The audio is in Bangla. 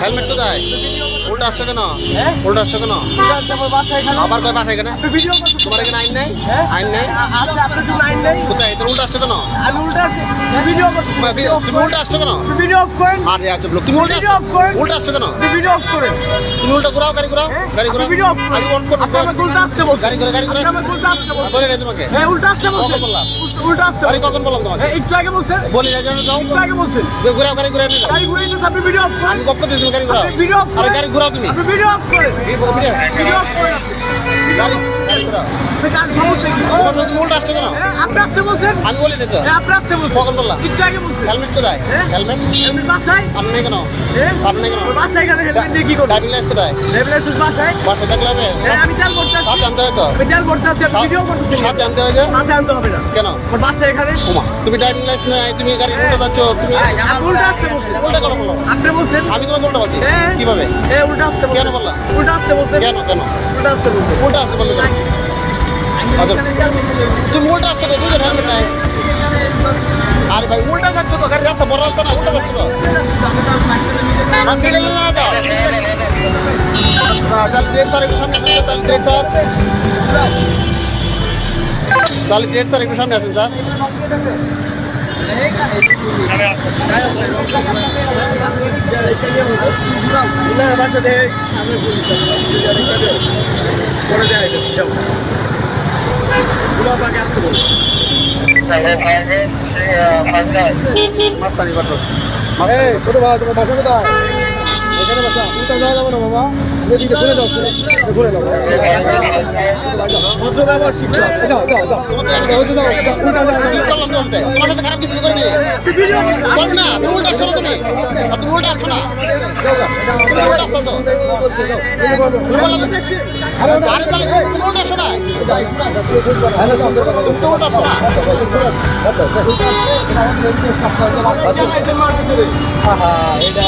হেলমেট কোথায়? উল্টা আসছো কেন? উল্টা আসছো কেন? আবার কয় বাসায় এখানে? তোমার এখানে আইন নাই? আইন নাই কোথায়? তোর উল্টা আসছো কেন? তুমি উল্টা আসছো কেন? আরে আজব লোক, তুমি উল্টা আসছো? উল্টা আসছো কেন? তুমি উল্টা ঘুরাও, গাড়ি ঘুরাও, গাড়ি ঘুরাও। আমি অন করবো, গাড়ি ঘুরা, গাড়ি ঘুরা। বলে নাই তোমাকে? কখন বললাম? গাড়ি কখন বললাম তোমাকে? বলি না যেন যাও, ঘুরাও, গাড়ি ঘুরা নিয়ে যাও। আমি কখন দিয়েছি গাড়ি ঘুরাও? আরে গাড়ি ঘুরাও তুমি। এই বলো, ভিডিও। গাড়ি ঘুরাও। তুমি উল্টা আসছো কেন? আমি বলি না তো। কখন বললাম? হেলমেট কোথায়? হেলমেট আপনি কেন? আপনি কেন? ড্রাইভিং লাইসেন্স কোথায়? বাসায় থাকলে হবে? সাথে আনতে হয় তো? সাথে আনতে হয় যে? কেন? ওমা, তুমি ড্রাইভিং লাইসেন্স নাই, তুমি গাড়ি উল্টা যাচ্ছ, তুমি উল্টা কেন বললো? আমি তোমাকে উল্টা বলছি কিভাবে? কেন বললাম? কেন কেন উল্টা আসছে বললে কেন? তুমি উল্টা আসছো তো, দুজন হেলমেট নাই। আরে ভাই উল্টা যাচ্ছ তো, গাড়ি রাস্তা বড় রাস্তা না, উল্টা যাচ্ছ তো। চাল ডেট স্যার একটু সামনে আসুন, চাল ডেট স্যার, চাল ডেট স্যার একটু সামনে আসুন স্যার। মাস্তানি করতেছে। ছোট ভাই, তোমার বাসা কোথায়? এখানে বাসা। উল্টা যাওয়া যাবে না বাবা, এদিকে ঘুরে যাও, ঘুরে যাও। ভদ্র ব্যবহার শিক্ষা। যাও যাও যাও, উল্টা যাও। তোমার সাথে খারাপ কিছু করিনি। বল না, তুমি উল্টা আসছো না, তুমি উল্টা আসছো না, তুমি উল্টা আসছো। আরে তাহলে তুমি উল্টা আসছো না, তুমি তো উল্টা আসছো না। এটা